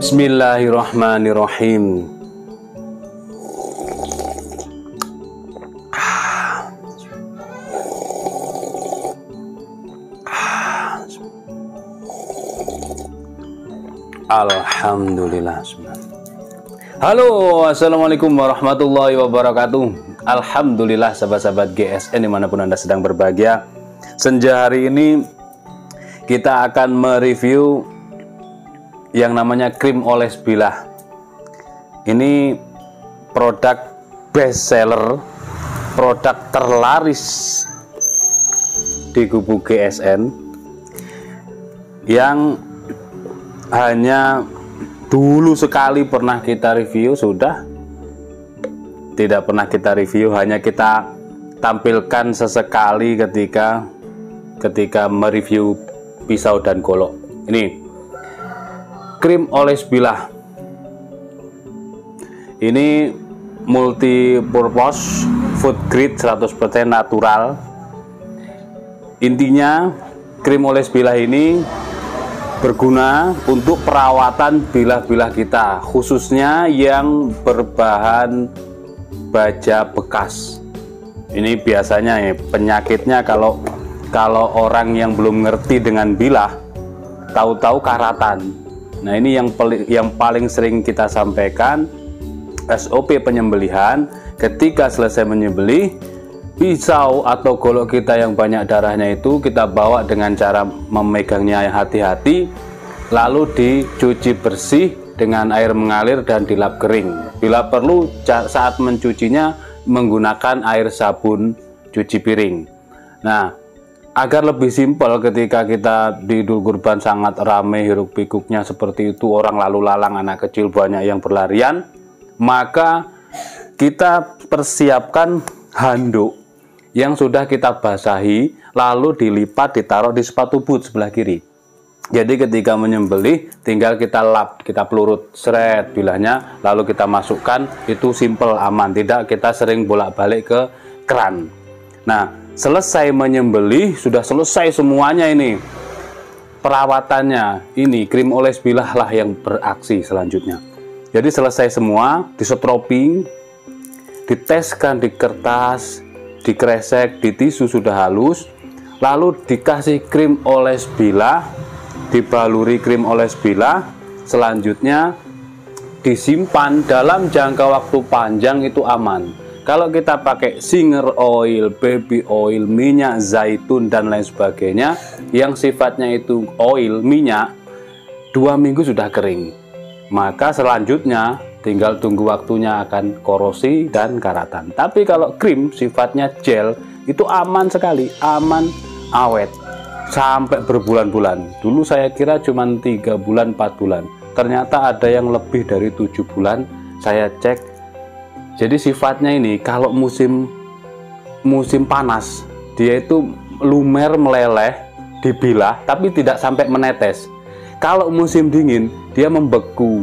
Bismillahirrahmanirrahim. Alhamdulillah. Halo, assalamualaikum warahmatullahi wabarakatuh. Alhamdulillah sahabat-sahabat GSN dimanapun Anda sedang berbahagia. Senja hari ini kita akan mereview yang namanya krim oles bilah. Ini produk best seller, produk terlaris di kubu GSN yang hanya dulu sekali pernah kita review, sudah tidak pernah kita review, hanya kita tampilkan sesekali ketika mereview pisau dan golok. Ini krim oles bilah, ini multi purpose food grade 100% natural. Intinya krim oles bilah ini berguna untuk perawatan bilah-bilah kita, khususnya yang berbahan baja bekas. Ini biasanya ya, penyakitnya kalau orang yang belum ngerti dengan bilah, tahu-tahu karatan. Nah, ini yang paling sering kita sampaikan, SOP penyembelihan. Ketika selesai menyembelih, pisau atau golok kita yang banyak darahnya itu kita bawa dengan cara memegangnya hati-hati, lalu dicuci bersih dengan air mengalir dan dilap kering. Bila perlu saat mencucinya menggunakan air sabun cuci piring. Nah, agar lebih simpel ketika kita di Idul Kurban sangat ramai hiruk pikuknya seperti itu, orang lalu lalang, anak kecil banyak yang berlarian, maka kita persiapkan handuk yang sudah kita basahi, lalu dilipat ditaruh di sepatu boot sebelah kiri. Jadi ketika menyembelih tinggal kita lap, kita pelurut seret bilahnya, lalu kita masukkan, itu simple, aman, tidak kita sering bolak-balik ke keran. Nah, selesai menyembelih, sudah selesai semuanya ini perawatannya, ini krim oles bilah lah yang beraksi selanjutnya. Jadi selesai semua, disetroping, diteskan di kertas, dikresek, di tisu sudah halus, lalu dikasih krim oles bilah, dibaluri krim oles bilah, selanjutnya disimpan dalam jangka waktu panjang, itu aman. Kalau kita pakai singer oil, baby oil, minyak zaitun dan lain sebagainya yang sifatnya itu oil, minyak, 2 minggu sudah kering, maka selanjutnya tinggal tunggu waktunya akan korosi dan karatan. Tapi kalau krim sifatnya gel, itu aman sekali, aman, awet sampai berbulan-bulan. Dulu saya kira cuma 3 bulan 4 bulan, ternyata ada yang lebih dari 7 bulan saya cek. Jadi sifatnya ini kalau musim panas dia itu lumer, meleleh, dibilah tapi tidak sampai menetes. Kalau musim dingin dia membeku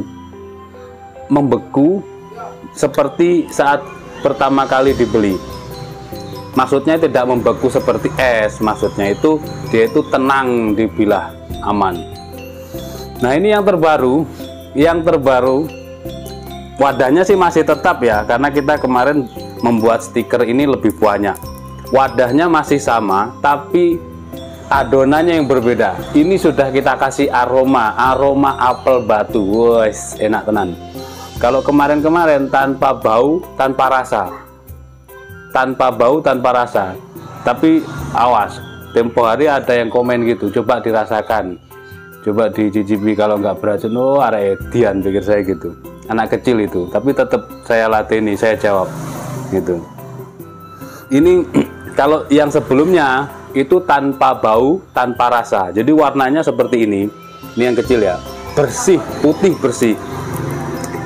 seperti saat pertama kali dibeli. Maksudnya tidak membeku seperti es, maksudnya itu dia itu tenang dibilah, aman. Nah, ini yang terbaru wadahnya sih masih tetap ya, karena kita kemarin membuat stiker ini lebih banyak. Wadahnya masih sama, tapi adonannya yang berbeda. Ini sudah kita kasih aroma apel batu. Wes, enak tenan. Kalau kemarin tanpa bau, tanpa rasa. Tapi awas, tempo hari ada yang komen gitu, coba dirasakan, coba dicicipi, kalau nggak beracun, oh arek edian, pikir saya gitu. Anak kecil itu, tapi tetap saya latih, saya jawab gitu. Ini kalau yang sebelumnya itu tanpa bau, tanpa rasa, jadi warnanya seperti ini yang kecil ya, bersih, putih bersih,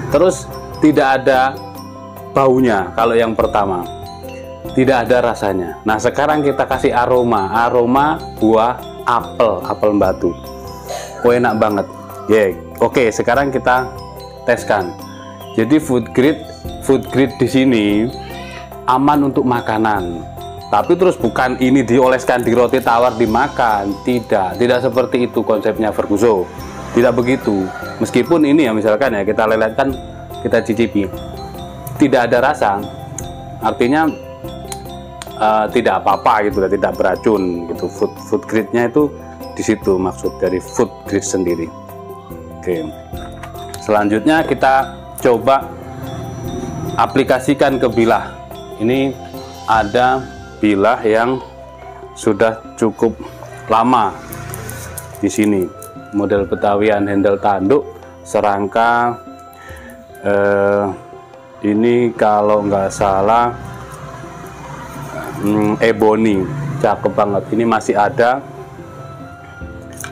terus tidak ada baunya. Kalau yang pertama tidak ada rasanya. Nah, sekarang kita kasih aroma buah apel batu. Oh, enak banget ya. Oke, sekarang kita teskan. Jadi food grade di sini aman untuk makanan. Tapi terus bukan ini dioleskan di roti tawar dimakan, tidak seperti itu konsepnya Ferguso. Tidak begitu. Meskipun ini ya misalkan ya kita lelehkan, kita cicipi, tidak ada rasa, artinya tidak apa-apa gitu, tidak beracun gitu. Food grade-nya itu di situ maksud dari food grade sendiri. Oke. Selanjutnya kita coba aplikasikan ke bilah. Ini ada bilah yang sudah cukup lama di sini. Model Betawian, handle tanduk, serangka ini kalau nggak salah ebony, cakep banget. Ini masih ada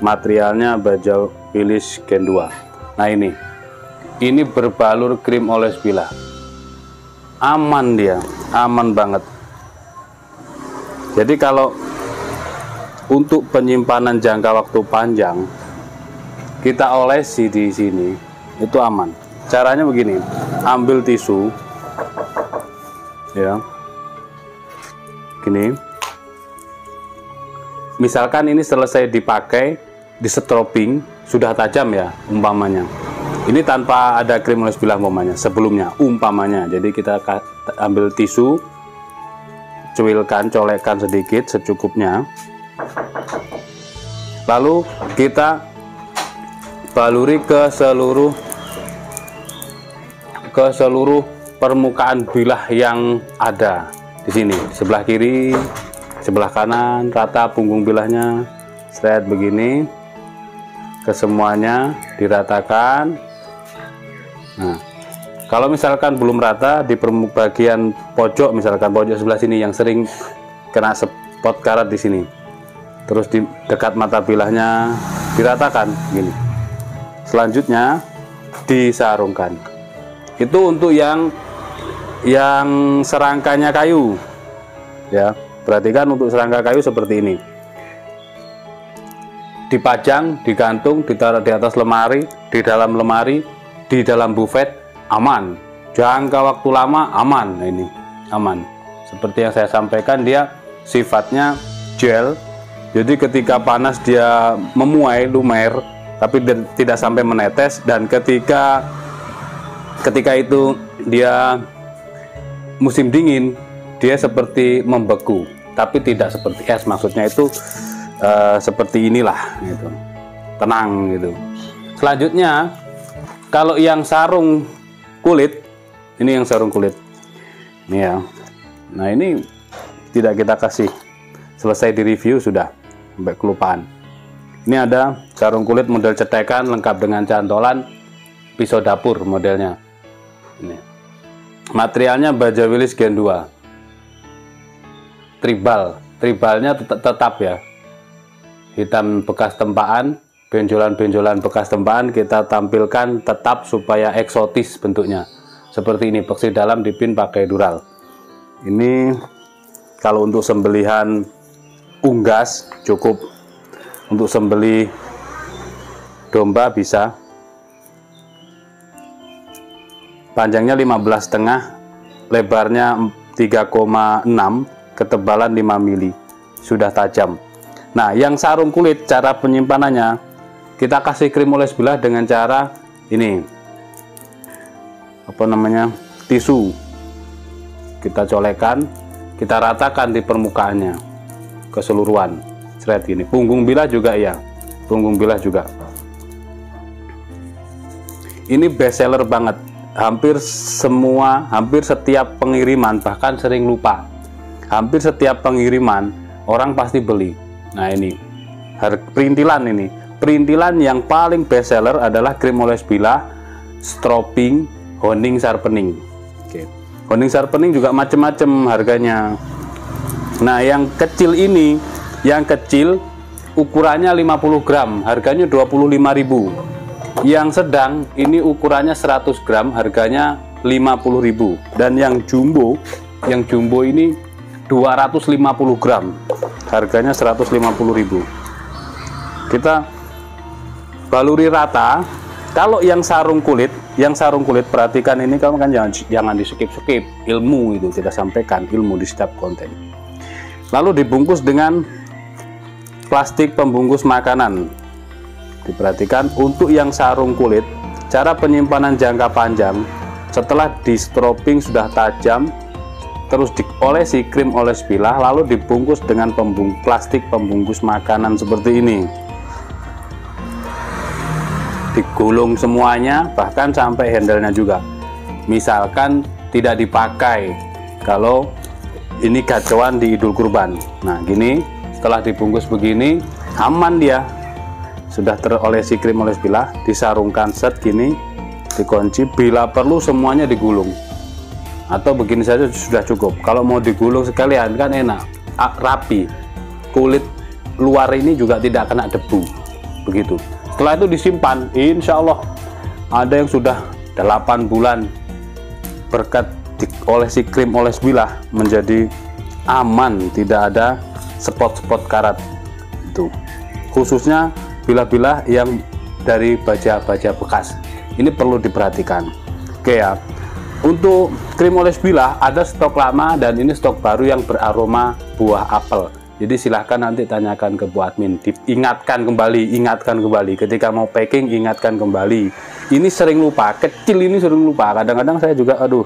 materialnya baja Willys Gen 2. Nah ini berbalur krim oles bilah, aman, dia aman banget. Jadi kalau untuk penyimpanan jangka waktu panjang kita olesi di sini itu aman. Caranya begini, ambil tisu ya, gini. Misalkan ini selesai dipakai, di strobing sudah tajam ya umpamanya. Ini tanpa ada krim oles bilah umpamanya, sebelumnya umpamanya. Jadi kita ambil tisu, cuilkan, colekkan sedikit secukupnya, lalu kita baluri ke seluruh permukaan bilah yang ada di sini, sebelah kiri, sebelah kanan, rata punggung bilahnya, straight begini, ke semuanya diratakan. Nah, kalau misalkan belum rata di bagian pojok, misalkan pojok sebelah sini yang sering kena spot karat di sini, terus di dekat mata bilahnya diratakan gini. Selanjutnya disarungkan. Itu untuk yang serangkanya kayu ya. Perhatikan untuk serangka kayu seperti ini, dipajang, digantung, ditaruh di atas lemari, di dalam buffet, aman. Jangka waktu lama aman. Ini aman. Seperti yang saya sampaikan, dia sifatnya gel, jadi ketika panas dia memuai, lumer, tapi tidak sampai menetes. Dan ketika itu dia musim dingin, dia seperti membeku, tapi tidak seperti es. Maksudnya itu seperti inilah gitu, tenang gitu. Selanjutnya kalau yang sarung kulit, ini yang sarung kulit ini ya. Nah ini tidak kita kasih, selesai di review sudah, sampai kelupaan. Ini ada sarung kulit model cetekan lengkap dengan cantolan, pisau dapur modelnya. Ini materialnya baja Willys Gen 2, tribalnya tetap ya, hitam bekas tempaan, benjolan-benjolan bekas tempaan kita tampilkan tetap supaya eksotis bentuknya. Seperti ini, peksi dalam dipin pakai dural. Ini kalau untuk sembelihan unggas cukup, untuk sembelih domba bisa. Panjangnya 15,5, lebarnya 3,6, ketebalan 5 mili, sudah tajam. Nah, yang sarung kulit, cara penyimpanannya, kita kasih krim oles bilah dengan cara ini, tisu. Kita colekkan, kita ratakan di permukaannya, keseluruhan, seret gini. Punggung bilah juga ya, punggung bilah juga. Ini best seller banget. Hampir setiap pengiriman, bahkan sering lupa, hampir setiap pengiriman orang pasti beli. Nah ini perintilan yang paling best seller adalah krim oles bilah strobing honing sharpening. Oke. Honing sharpening juga macam-macam harganya. Nah yang kecil ini, yang kecil ukurannya 50 gram, harganya 25.000. Yang sedang ini ukurannya 100 gram, harganya 50.000. Dan yang jumbo ini 250 gram, harganya 150.000. Kita baluri rata. Kalau yang sarung kulit perhatikan ini, kamu kan jangan di skip ilmu itu, kita sampaikan ilmu di setiap konten. Lalu dibungkus dengan plastik pembungkus makanan. diperhatikan. Untuk yang sarung kulit, cara penyimpanan jangka panjang setelah di strobing sudah tajam, terus diolesi krim oles bilah, lalu dibungkus dengan plastik pembungkus makanan seperti ini. Digulung semuanya, bahkan sampai handle-nya juga. Misalkan tidak dipakai kalau ini gacauan di Idul Kurban. Nah gini, setelah dibungkus begini, aman dia. Sudah terolesi krim oles bilah, disarungkan set gini, dikunci. Bila perlu semuanya digulung, atau begini saja sudah cukup. Kalau mau digulung sekalian kan enak, rapi, kulit luar ini juga tidak kena debu. Begitu. Setelah itu disimpan, insya Allah ada yang sudah 8 bulan berkat diolesi krim oles bilah menjadi aman, tidak ada spot-spot karat. Itu khususnya bilah-bilah yang dari baja-baja bekas, ini perlu diperhatikan. Oke ya, untuk krim oles bilah ada stok lama dan ini stok baru yang beraroma buah apel. Jadi silahkan nanti tanyakan ke Bu Admin, ingatkan kembali ketika mau packing, ingatkan kembali. Ini sering lupa, kecil ini sering lupa. Kadang-kadang saya juga aduh,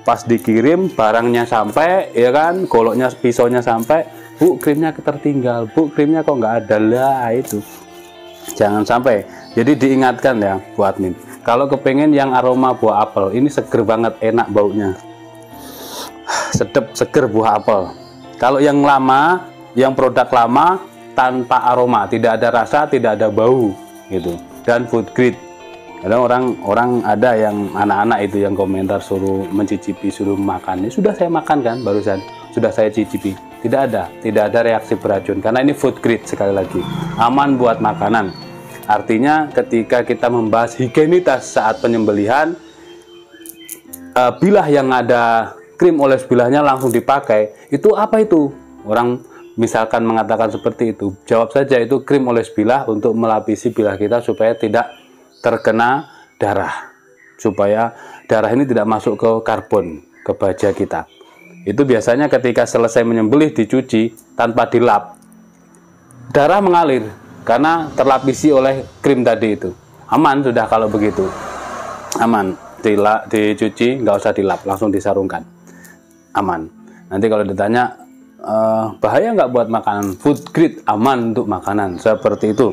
pas dikirim barangnya sampai, ya kan, goloknya, pisaunya sampai, Bu krimnya tertinggal, Bu krimnya kok nggak ada lah. Itu jangan sampai. Jadi diingatkan ya Bu Admin, kalau kepengen yang aroma buah apel, ini seger banget, enak baunya, sedap, seger buah apel. Kalau yang lama, yang produk lama tanpa aroma, tidak ada rasa, tidak ada bau gitu, dan food grade. Kadang orang ada yang anak-anak itu yang komentar suruh mencicipi, suruh makan. Ini sudah saya makan kan barusan, sudah saya cicipi, tidak ada reaksi beracun karena ini food grade. Sekali lagi, aman buat makanan. Artinya ketika kita membahas higienitas saat penyembelihan, bilah yang ada krim oles bilahnya langsung dipakai, itu apa itu? Orang misalkan mengatakan seperti itu, jawab saja itu krim oles bilah untuk melapisi bilah kita supaya tidak terkena darah, supaya darah ini tidak masuk ke karbon, ke baja kita. Itu biasanya ketika selesai menyembelih dicuci tanpa dilap, darah mengalir karena terlapisi oleh krim tadi itu. Aman sudah kalau begitu, aman. Dicuci, nggak usah dilap, langsung disarungkan, aman. Nanti kalau ditanya bahaya nggak buat makanan, food grade, aman untuk makanan. Seperti itu.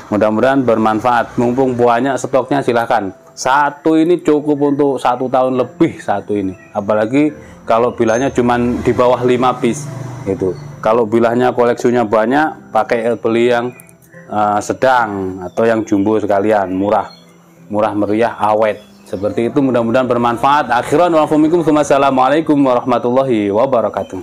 Mudah-mudahan bermanfaat. Mumpung banyak stoknya, silahkan. Satu ini cukup untuk 1 tahun lebih, satu ini. Apalagi kalau bilahnya cuma di bawah 5 piece itu. Kalau bilahnya koleksinya banyak, pakai beli yang sedang atau yang jumbo sekalian, murah meriah, awet. Seperti itu, mudah-mudahan bermanfaat. Akhiran wa assalamualaikum warahmatullahi wabarakatuh.